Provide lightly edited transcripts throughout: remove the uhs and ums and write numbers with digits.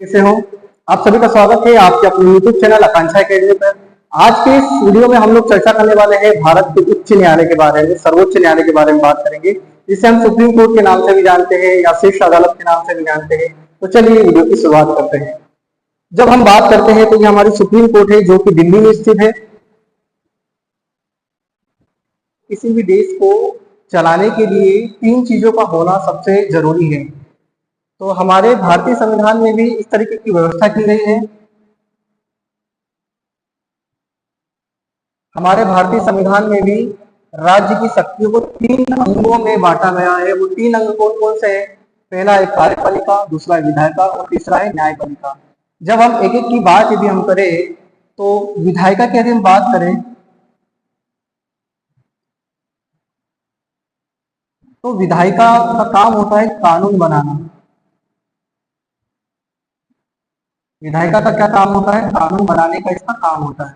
कैसे हो? आप सभी का स्वागत है आपके अपने YouTube चैनल आकांक्षा एकेडमी पर। आज के इस वीडियो में हम लोग चर्चा करने वाले हैं भारत के उच्च न्यायालय के बारे में, सर्वोच्च न्यायालय के बारे में बात करेंगे, जिसे हम सुप्रीम कोर्ट के नाम से भी जानते हैं या शीर्ष अदालत के नाम से भी जानते हैं। तो चलिए वीडियो की शुरुआत करते हैं। जब हम बात करते हैं तो ये हमारी सुप्रीम कोर्ट है जो कि दिल्ली में स्थित है। किसी भी देश को चलाने के लिए तीन चीजों का होना सबसे जरूरी है। तो हमारे भारतीय संविधान में भी इस तरीके की व्यवस्था की गई है। हमारे भारतीय संविधान में भी राज्य की शक्तियों को तीन अंगों में बांटा गया है। वो तीन अंग कौन कौन से हैं? पहला है कार्यपालिका, दूसरा है विधायिका और तीसरा है न्यायपालिका। जब हम एक एक की बात यदि हम करें तो विधायिका की यदि हम बात करें तो विधायिका का काम होता है कानून बनाना। विधायिका का क्या काम होता है? कानून बनाने का इसका काम होता है।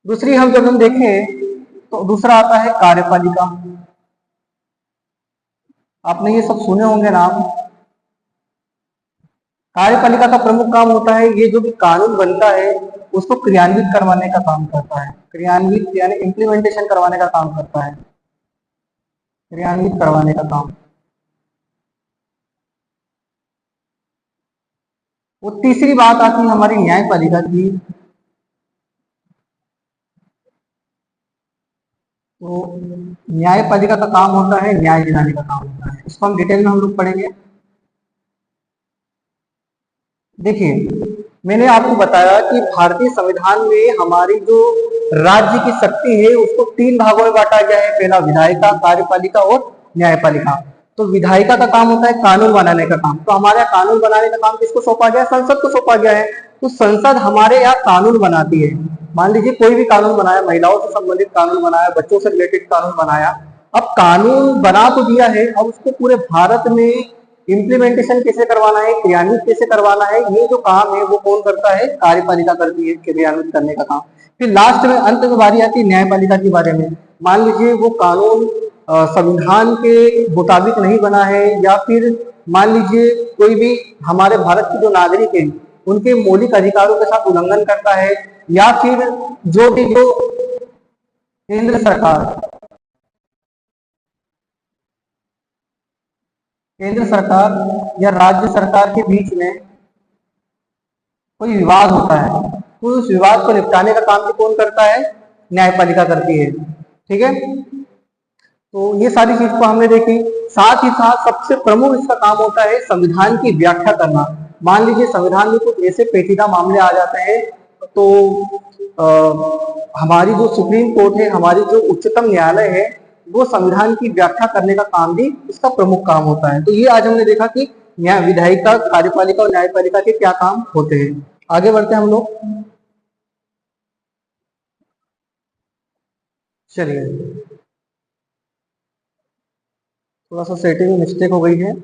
दूसरी हम जब हम देखें तो दूसरा आता है कार्यपालिका। आपने ये सब सुने होंगे नाम। कार्यपालिका का प्रमुख काम होता है ये जो भी कानून बनता है उसको क्रियान्वित करवाने का काम करता है। क्रियान्वित यानी इम्प्लीमेंटेशन करवाने का काम करता है, क्रियान्वित करवाने का काम। वो तीसरी बात आती है हमारी न्यायपालिका की। तो न्यायपालिका का काम होता है न्याय दिलाने का काम होता है। इसको हम डिटेल में हम लोग पढ़ेंगे। देखिए, मैंने आपको बताया कि भारतीय संविधान में हमारी जो राज्य की शक्ति है उसको तीन भागों में बांटा गया है। पहला विधायिका, कार्यपालिका और न्यायपालिका। तो विधायिका का काम होता है कानून बनाने का काम। तो हमारे यहाँ कानून बनाने का काम किसको सौंपा गया है? संसद को सौंपा गया है। तो संसद हमारे यहाँ कानून बनाती है। मान लीजिए कोई भी कानून बनाया, महिलाओं से संबंधित कानून बनाया, बच्चों से रिलेटेड कानून बनाया। अब कानून बना तो दिया है, अब उसको पूरे भारत में इम्प्लीमेंटेशन कैसे करवाना है, क्रियान्वित कैसे करवाना है, ये जो काम है वो कौन करता है? कार्यपालिका करती है क्रियान्वित करने का काम। फिर लास्ट में अंत में बारी आती है न्यायपालिका के बारे में। मान लीजिए वो कानून संविधान के मुताबिक नहीं बना है, या फिर मान लीजिए कोई भी हमारे भारत के जो नागरिक हैं उनके मौलिक अधिकारों के साथ उल्लंघन करता है, या फिर जो भी जो केंद्र सरकार या राज्य सरकार के बीच में कोई विवाद होता है तो उस विवाद को निपटाने का काम भी कौन करता है? न्यायपालिका करती है। ठीक है, तो ये सारी चीज को हमने देखी। साथ ही साथ सबसे प्रमुख इसका काम होता है संविधान की व्याख्या करना। मान लीजिए संविधान में कुछ ऐसे पेचीदा मामले आ जाते हैं तो हमारी जो सुप्रीम कोर्ट है, हमारी जो उच्चतम न्यायालय है, वो संविधान की व्याख्या करने का काम भी इसका प्रमुख काम होता है। तो ये आज हमने देखा कि न्याय विधायिका, कार्यपालिका और न्यायपालिका के क्या काम होते हैं। आगे बढ़ते हैं हम लोग। चलिए, थोड़ा सा सेटिंग में मिस्टेक हो गई है।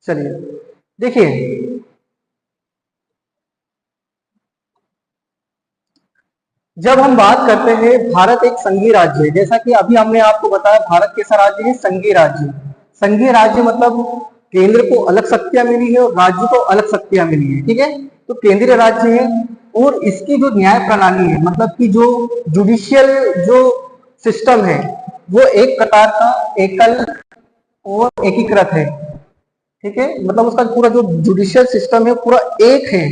चलिए देखिए, जब हम बात करते हैं भारत एक संघीय राज्य है, जैसा कि अभी हमने आपको बताया भारत कैसा राज्य है? संघीय राज्य। संघीय राज्य मतलब केंद्र को अलग शक्तियां मिली है और राज्य को अलग शक्तियां मिली है। ठीक है, तो केंद्रीय राज्य है और इसकी जो न्याय प्रणाली है, मतलब कि जो जुडिशियल जो सिस्टम है वो एक प्रकार का एकल और एकीकृत है। ठीक है, मतलब उसका पूरा जो जुडिशियल सिस्टम है पूरा एक है,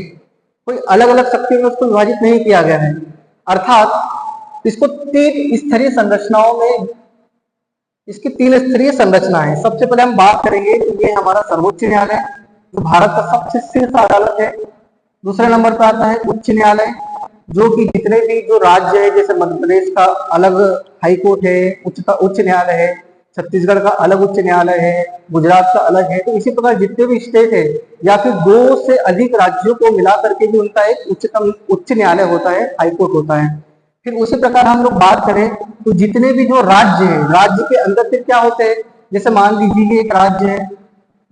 कोई अलग अलग शक्तियों में उसको विभाजित नहीं किया गया है। अर्थात इसको तीन स्तरीय संरचनाओं में, इसकी तीन स्तरीय संरचना है। सबसे पहले हम बात करेंगे तो ये हमारा सर्वोच्च न्यायालय जो भारत का सबसे शीर्ष अदालत है। दूसरे नंबर पर आता है उच्च न्यायालय, जो कि जितने भी जो राज्य है, जैसे मध्य प्रदेश का अलग हाई कोर्ट है, उच्च न्यायालय है, छत्तीसगढ़ का अलग उच्च न्यायालय है, गुजरात का अलग है। तो इसी प्रकार जितने भी स्टेट है या फिर दो से अधिक राज्यों को मिला करके भी उनका एक उच्च न्यायालय होता है, हाई कोर्ट होता है। फिर उसी प्रकार हम लोग बात करें तो जितने भी जो राज्य है, राज्य के अंदर फिर क्या होते हैं? जैसे मान लीजिए एक राज्य है,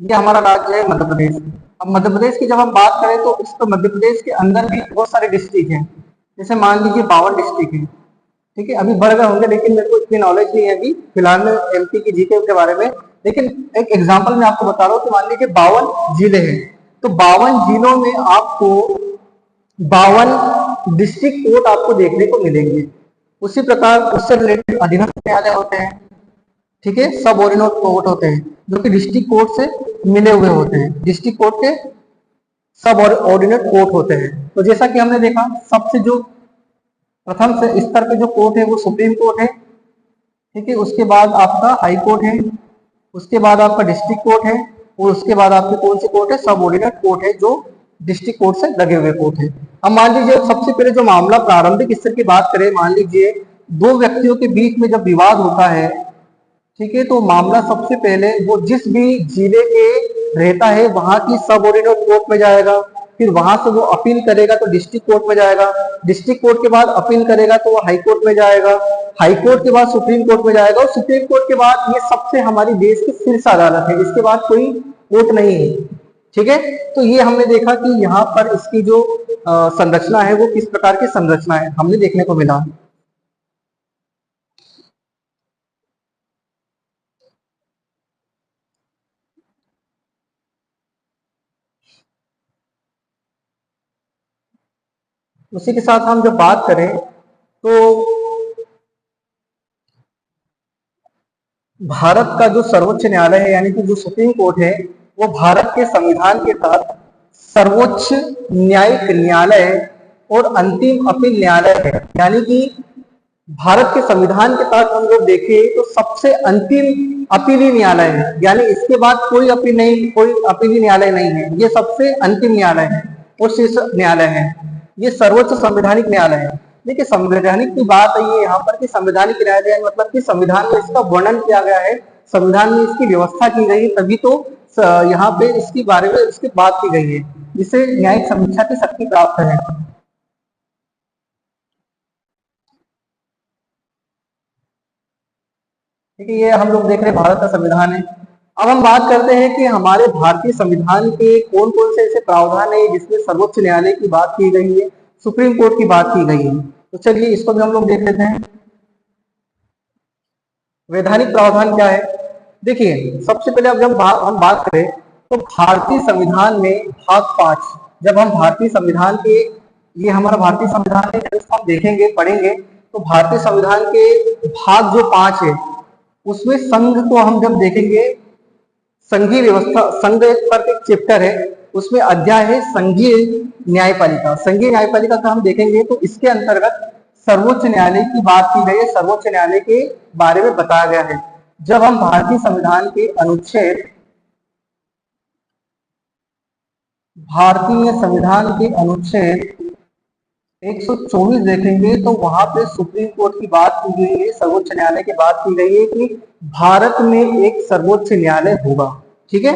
ये हमारा राज्य है मध्य प्रदेश। अब मध्य प्रदेश की जब हम बात करें तो इसको मध्य प्रदेश के अंदर भी बहुत सारे डिस्ट्रिक्ट हैं। जैसे मान लीजिए 52 डिस्ट्रिक्ट है। ठीक है, अभी बढ़ गए होंगे लेकिन मेरे को इतनी नॉलेज नहीं है अभी फिलहाल में एमपी की जीके के बारे में। लेकिन एक एग्जांपल मैं आपको बता रहा हूँ कि मान लीजिए 52 जिले हैं, तो 52 जिलों में आपको 52 डिस्ट्रिक्ट कोर्ट आपको देखने को मिलेंगे। उसी प्रकार उससे रिलेटेड अधीनस्थ न्यायालय होते हैं, ठीक है, सब ऑर्डिनेट कोर्ट होते हैं जो कि डिस्ट्रिक्ट कोर्ट से मिले हुए होते हैं, डिस्ट्रिक्ट कोर्ट के सब ऑर्डिनेट कोर्ट होते हैं। तो जैसा कि हमने देखा, सबसे जो प्रथम से स्तर पे जो कोर्ट है वो सुप्रीम कोर्ट है, ठीक है, उसके बाद आपका हाई कोर्ट है, उसके बाद आपका डिस्ट्रिक्ट कोर्ट है, और उसके बाद आपके कौन से कोर्ट है, सब ऑर्डिनेट कोर्ट है जो डिस्ट्रिक्ट कोर्ट से लगे हुए कोर्ट है। अब मान लीजिए सबसे पहले जो मामला प्रारंभिक स्तर की बात करें, मान लीजिए दो व्यक्तियों के बीच में जब विवाद होता है, ठीक है, तो मामला सबसे पहले वो जिस भी जिले के रहता है वहां की सब ऑर्डिनेट कोर्ट में जाएगा, फिर वहां से वो अपील करेगा तो डिस्ट्रिक्ट कोर्ट में जाएगा, डिस्ट्रिक्ट कोर्ट के बाद अपील करेगा तो वो हाई कोर्ट में जाएगा, हाई कोर्ट के बाद सुप्रीम कोर्ट में जाएगा, और सुप्रीम कोर्ट के बाद ये सबसे हमारी देश की शीर्ष अदालत है, इसके बाद कोई कोर्ट नहीं है, ठीक है। तो ये हमने देखा कि यहाँ पर इसकी जो संरचना है वो किस प्रकार की संरचना है हमने देखने को मिला। उसी के साथ हम जब बात करें तो भारत का जो सर्वोच्च न्यायालय है यानी कि जो सुप्रीम कोर्ट है वो भारत के संविधान के तहत सर्वोच्च न्यायिक न्यायालय और अंतिम अपील न्यायालय है। यानी कि भारत के संविधान के तहत हम लोग देखें तो सबसे अंतिम अपीली न्यायालय है, यानी इसके बाद कोई अपील नहीं, कोई अपीली न्यायालय नहीं है, ये सबसे अंतिम न्यायालय है और शीर्ष न्यायालय है, ये सर्वोच्च संवैधानिक न्यायालय है। देखिए संवैधानिक की बात है ये यहाँ पर कि संवैधानिक न्यायालय मतलब कि संविधान में इसका वर्णन किया गया है, संविधान में इसकी व्यवस्था की गई, तभी तो यहाँ पे इसके बारे में इसकी बात की गई है, जिसे न्यायिक समीक्षा की शक्ति प्राप्त है। ठीक है, ये हम लोग देख रहे हैं भारत का संविधान है। अब हम बात करते हैं कि हमारे भारतीय संविधान के कौन कौन से ऐसे प्रावधान है जिसमें सर्वोच्च न्यायालय की बात की गई है, सुप्रीम कोर्ट की बात की गई है। तो चलिए इसको भी हम लोग देख लेते हैं। वैधानिक प्रावधान क्या है? देखिए सबसे पहले अब जब हम बात करें तो भारतीय संविधान में भाग 5, जब हम भारतीय संविधान के, ये हमारा भारतीय संविधान है, जब हम देखेंगे पढ़ेंगे तो भारतीय संविधान के भाग जो 5 है उसमें संघ को हम जब देखेंगे, संघीय व्यवस्था, संघ पर एक चैप्टर है, उसमें अध्याय है संघीय न्यायपालिका। संघीय न्यायपालिका का हम देखेंगे तो इसके अंतर्गत सर्वोच्च न्यायालय की बात की गई है, सर्वोच्च न्यायालय के बारे में बताया गया है। जब हम भारतीय संविधान के अनुच्छेद, भारतीय संविधान के अनुच्छेद 124 देखेंगे तो वहां पे सुप्रीम कोर्ट की बात की गई है, सर्वोच्च न्यायालय की बात की गई है कि भारत में एक सर्वोच्च न्यायालय होगा, ठीक है।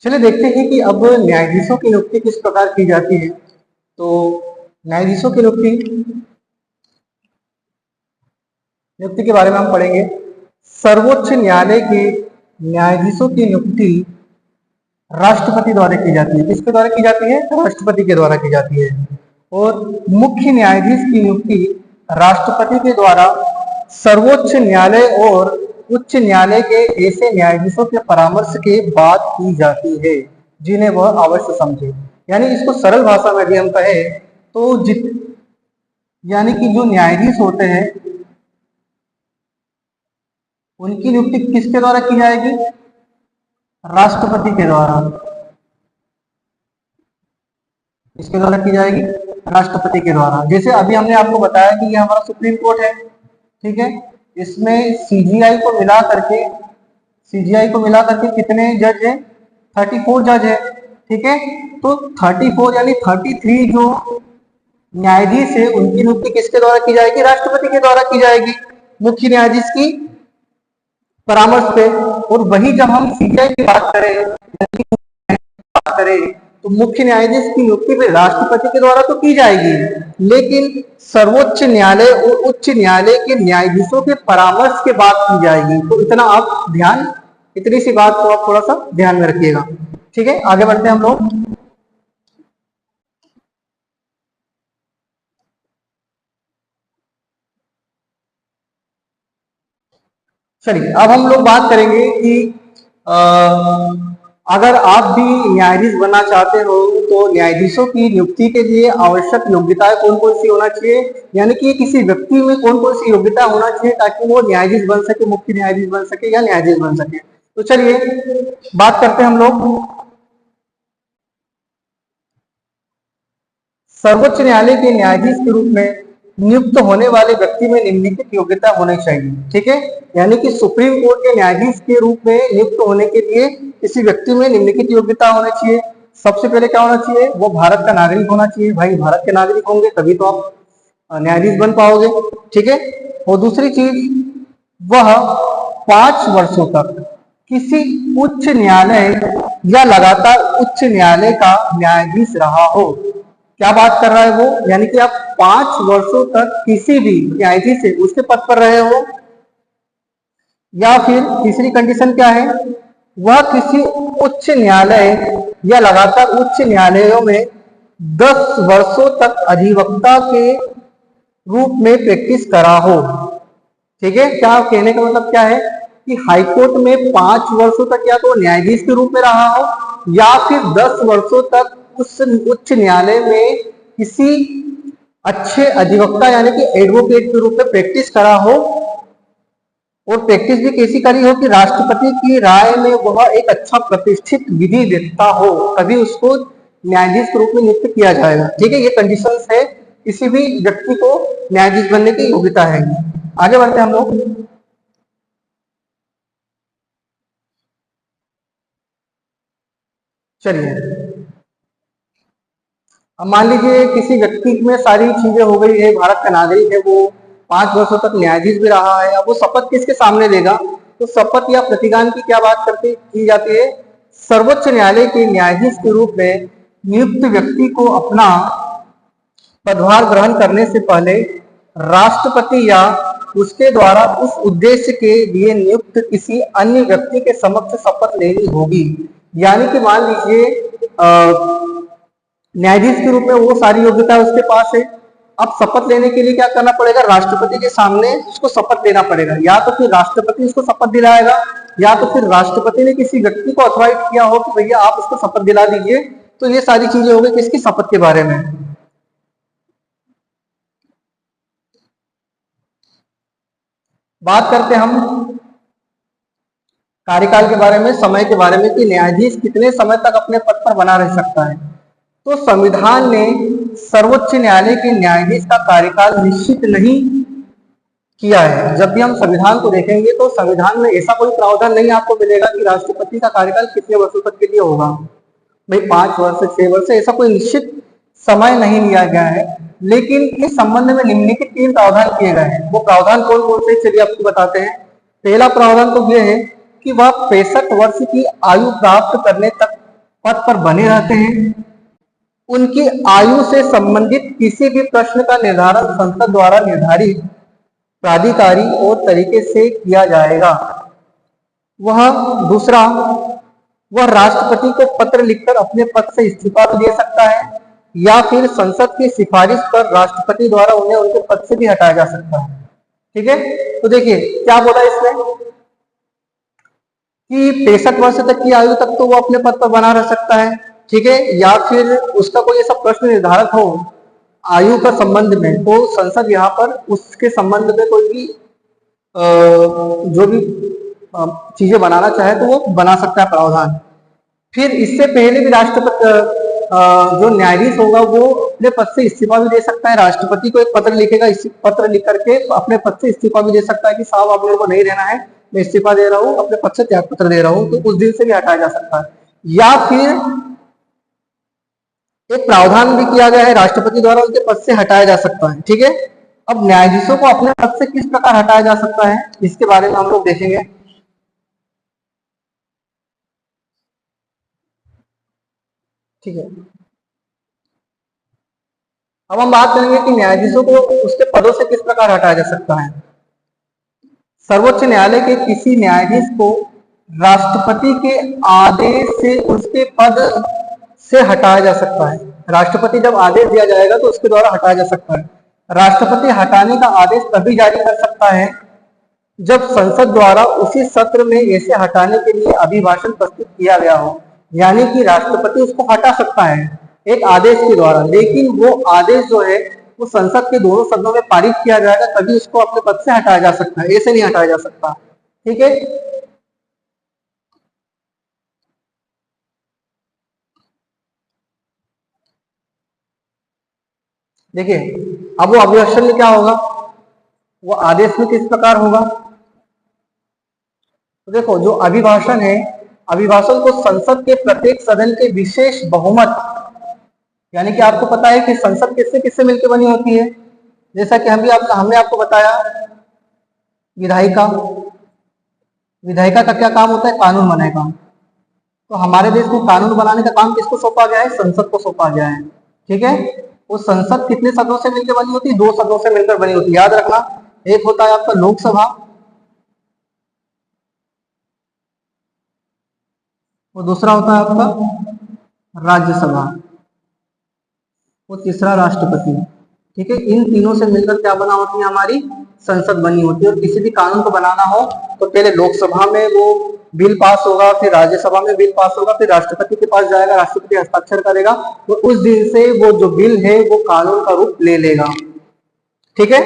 चलिए देखते हैं कि अब न्यायाधीशों की नियुक्ति किस प्रकार की जाती है। तो न्यायाधीशों की नियुक्ति नियुक्ति के बारे में हम पढ़ेंगे। सर्वोच्च न्यायालय के न्यायाधीशों की नियुक्ति राष्ट्रपति द्वारा की जाती है। किसके द्वारा की जाती है? राष्ट्रपति के द्वारा की जाती है। और मुख्य न्यायाधीश की नियुक्ति राष्ट्रपति के द्वारा सर्वोच्च न्यायालय और उच्च न्यायालय के ऐसे न्यायाधीशों के परामर्श के बाद की जाती है जिन्हें वह अवश्य समझे। यानी इसको सरल भाषा में यदि हम कहें तो यानी कि जो न्यायाधीश होते हैं उनकी नियुक्ति किसके द्वारा की जाएगी? राष्ट्रपति के द्वारा। इसके द्वारा की जाएगी राष्ट्रपति के द्वारा। जैसे अभी हमने आपको बताया कि ये हमारा सुप्रीम कोर्ट है, ठीक है, इसमें सीजीआई को मिला करके, सीजीआई को मिला करके कितने जज है? 34 जज है, ठीक है। तो 34 यानी 33 जो न्यायाधीश है उनकी नियुक्ति किसके द्वारा की जाएगी? राष्ट्रपति के द्वारा की जाएगी, मुख्य न्यायाधीश की परामर्श पे। और वही जब हम सीजीआई की बात करें तो मुख्य न्यायाधीश की नियुक्ति भी राष्ट्रपति के द्वारा तो की जाएगी, लेकिन सर्वोच्च न्यायालय और उच्च न्यायालय के न्यायाधीशों के परामर्श के बाद की जाएगी। तो इतना आप ध्यान, इतनी सी बात को आप थोड़ा सा ध्यान में रखिएगा, ठीक है। आगे बढ़ते हैं हम लोग। चलिए अब हम लोग बात करेंगे कि अगर आप भी न्यायाधीश बनना चाहते हो तो न्यायाधीशों की नियुक्ति के लिए आवश्यक योग्यताएं कौन कौन सी होना चाहिए, यानी कि किसी व्यक्ति में कौन कौन सी योग्यता होना चाहिए ताकि वो न्यायाधीश बन सके, मुख्य न्यायाधीश बन सके या न्यायाधीश बन सके। तो चलिए बात करते हैं हम लोग सर्वोच्च न्यायालय के न्यायाधीश के रूप में नियुक्त होने वाले व्यक्ति में निम्नलिखित योग्यता होनी चाहिए। ठीक है, यानी कि सुप्रीम कोर्ट के न्यायाधीश के रूप में नियुक्त होने के लिए किसी व्यक्ति में निम्नलिखित योग्यता होनी चाहिए। सबसे पहले क्या होना चाहिए, वो भारत का नागरिक होना चाहिए। भाई भारत के नागरिक होंगे तभी तो आप न्यायाधीश बन पाओगे। ठीक है, और दूसरी चीज, वह 5 वर्षों तक किसी उच्च न्यायालय या लगातार उच्च न्यायालय का न्यायाधीश रहा हो। क्या बात कर रहा है वो, यानी कि आप 5 वर्षों तक किसी भी न्यायाधीश से उसके पद पर रहे हो, या फिर तीसरी कंडीशन क्या है, वह किसी उच्च न्यायालय या लगातार उच्च न्यायालयों में 10 वर्षों तक अधिवक्ता के रूप में प्रैक्टिस करा हो। ठीक है, क्या कहने का मतलब क्या है कि हाईकोर्ट में 5 वर्षों तक या तो न्यायाधीश के रूप में रहा हो या फिर 10 वर्षों तक उस उच्च न्यायालय में किसी अच्छे अधिवक्ता यानी कि एडवोकेट के रूप में प्रैक्टिस करा हो, और प्रैक्टिस भी कैसी करी हो कि राष्ट्रपति की राय में वह एक अच्छा प्रतिष्ठित विधि देता हो, तभी उसको न्यायाधीश के रूप में नियुक्त किया जाएगा। ठीक है, ये कंडीशंस है किसी भी व्यक्ति को न्यायाधीश बनने की योग्यता है। आगे बढ़ते हैं हम लोग। चलिए, अब मान लीजिए किसी व्यक्ति में सारी चीजें हो गई है, भारत का नागरिक है, वो 5 वर्षों तक न्यायाधीश भी रहा है। अब वो शपथ किसके सामने देगा, तो शपथ या प्रतिज्ञान की क्या बात करती की जाती है, सर्वोच्च न्यायालय के न्यायाधीश के रूप में नियुक्त व्यक्ति को अपना पदभार ग्रहण करने से पहले राष्ट्रपति या उसके द्वारा उस उद्देश्य के लिए नियुक्त किसी अन्य व्यक्ति के समक्ष शपथ लेनी होगी। यानी कि मान लीजिए न्यायाधीश के रूप में वो सारी योग्यता उसके पास है, अब शपथ लेने के लिए क्या करना पड़ेगा, राष्ट्रपति के सामने उसको शपथ लेना पड़ेगा। या तो फिर राष्ट्रपति उसको शपथ दिलाएगा, या तो फिर राष्ट्रपति ने किसी व्यक्ति को ऑथराइज किया हो कि भैया आप उसको शपथ दिला दीजिए। तो ये सारी चीजें हो गई किसकी, शपथ के बारे में। बात करते हैं हम कार्यकाल के बारे में, समय के बारे में, कि न्यायाधीश कितने समय तक अपने पद पर बना रह सकता है। तो संविधान ने सर्वोच्च न्यायालय के न्यायाधीश का कार्यकाल निश्चित नहीं किया है। जब भी हम संविधान को देखेंगे तो संविधान में ऐसा कोई प्रावधान नहीं आपको मिलेगा कि राष्ट्रपति का कार्यकाल कितने वर्षों तक के लिए होगा, भाई 5 वर्ष 6 वर्ष, ऐसा कोई निश्चित समय नहीं लिया गया है। लेकिन इस संबंध में निम्नलिखित 3 प्रावधान किए गए हैं। वो प्रावधान कौन कौन से, चलिए आपको बताते हैं। पहला प्रावधान तो यह है कि वह 65 वर्ष की आयु प्राप्त करने तक पद पर बने रहते हैं। उनकी आयु से संबंधित किसी भी प्रश्न का निर्धारण संसद द्वारा निर्धारित प्राधिकारी और तरीके से किया जाएगा। वह दूसरा, वह राष्ट्रपति को पत्र लिखकर अपने पद से इस्तीफा भी दे सकता है, या फिर संसद की सिफारिश पर राष्ट्रपति द्वारा उन्हें उनके पद से भी हटाया जा सकता है। ठीक है, तो देखिए क्या बोला इसमें कि 65 वर्ष तक की आयु तक तो वो अपने पद पर बना रह सकता है। ठीक है, या फिर उसका कोई ऐसा प्रश्न निर्धारित हो आयु का संबंध में, तो संसद यहाँ पर उसके संबंध में कोई भी जो भी चीजें बनाना चाहे तो वो बना सकता है प्रावधान। फिर इससे पहले भी राष्ट्रपति जो न्यायाधीश होगा वो अपने पद से इस्तीफा भी दे सकता है। राष्ट्रपति को एक पत्र लिखेगा, पत्र लिख करके अपने पद से इस्तीफा भी दे सकता है कि साहब आप लोगों को नहीं रहना है, मैं इस्तीफा दे रहा हूँ, अपने पद से त्याग पत्र दे रहा हूँ, तो उस दिन से भी हटाया जा सकता है। या फिर एक प्रावधान भी किया गया है, राष्ट्रपति द्वारा उनके पद से हटाया जा सकता है। ठीक है, अब न्यायाधीशों को अपने पद से किस प्रकार हटाया जा सकता है इसके बारे में हम लोग देखेंगे। ठीक है, अब हम बात करेंगे कि न्यायाधीशों को उसके पदों से किस प्रकार हटाया जा सकता है। सर्वोच्च न्यायालय के किसी न्यायाधीश को राष्ट्रपति के आदेश से उसके पद से हटाया जा सकता है। राष्ट्रपति जब आदेश दिया जाएगा तो उसके द्वारा हटाया जा सकता है। राष्ट्रपति हटाने का आदेश तभी जारी कर सकता है जब संसद द्वारा उसी सत्र में इसे हटाने के लिए अभिभाषण प्रस्तुत किया गया हो, यानी कि राष्ट्रपति उसको हटा सकता है एक आदेश के द्वारा, लेकिन वो आदेश जो है वो संसद के दोनों सदनों में पारित किया जाएगा, तभी उसको अपने पद से हटाया जा सकता है, ऐसे नहीं हटाया जा सकता। ठीक है, देखिए अब वो अभिभाषण में क्या होगा, वो आदेश में किस प्रकार होगा। तो देखो जो अभिभाषण है, अभिभाषण को संसद के प्रत्येक सदन के विशेष बहुमत, यानी कि आपको पता है कि संसद किससे किससे मिलकर बनी होती है, जैसा कि हमने आपको बताया विधायिका, विधायिका का क्या काम होता है, कानून बनाए काम। तो हमारे देश में कानून बनाने का काम किसको सौंपा गया है, संसद को सौंपा गया है। ठीक है, वो संसद कितने सदनों से मिलकर बनी होती है, 2 सदनों से मिलकर बनी होती है, याद रखना। एक होता है आपका लोकसभा और दूसरा होता है आपका राज्यसभा, वो तीसरा राष्ट्रपति। ठीक है, इन तीनों से मिलकर क्या बना होती है, हमारी संसद बनी होती है। और किसी भी कानून को बनाना हो तो पहले लोकसभा में वो बिल पास होगा, फिर राज्यसभा में बिल पास होगा, फिर राष्ट्रपति के पास जाएगा, राष्ट्रपति हस्ताक्षर करेगा, तो उस दिन से वो जो बिल है वो कानून का रूप ले लेगा। ठीक है,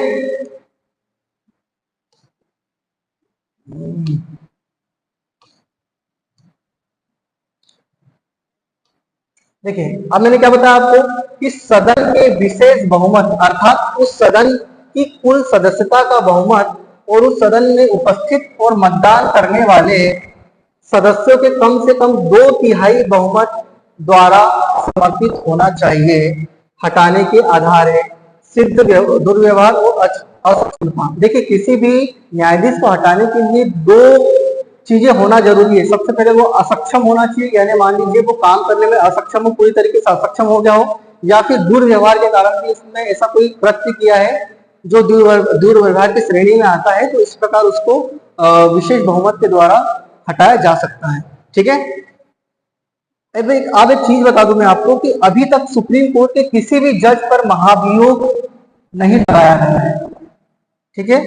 देखिए अब मैंने क्या बताया आपको कि सदन के विशेष बहुमत अर्थात उस सदन की कुल सदस्यता का बहुमत और उस सदन में उपस्थित और मतदान करने वाले सदस्यों के कम से कम 2/3 बहुमत द्वारा समर्थित होना चाहिए। हटाने के आधार है सिद्ध दुर्व्यवहार और असक्षमता। देखिए किसी भी न्यायाधीश को हटाने के लिए 2 चीजें होना जरूरी है। सबसे पहले वो असक्षम होना चाहिए, यानी मान लीजिए वो काम करने में असक्षम हो, पूरी तरीके से असक्षम हो गया हो, या फिर दुर्व्यवहार के कारण भी इसने ऐसा कोई कृत्य किया है जो दुर्व्यवहार की श्रेणी में आता है, तो इस प्रकार उसको विशेष बहुमत के द्वारा हटाया जा सकता है। ठीक है, अब एक चीज बता दूं मैं आपको कि अभी तक सुप्रीम कोर्ट के किसी भी जज पर महाभियोग नहीं लगाया गया है। ठीक है,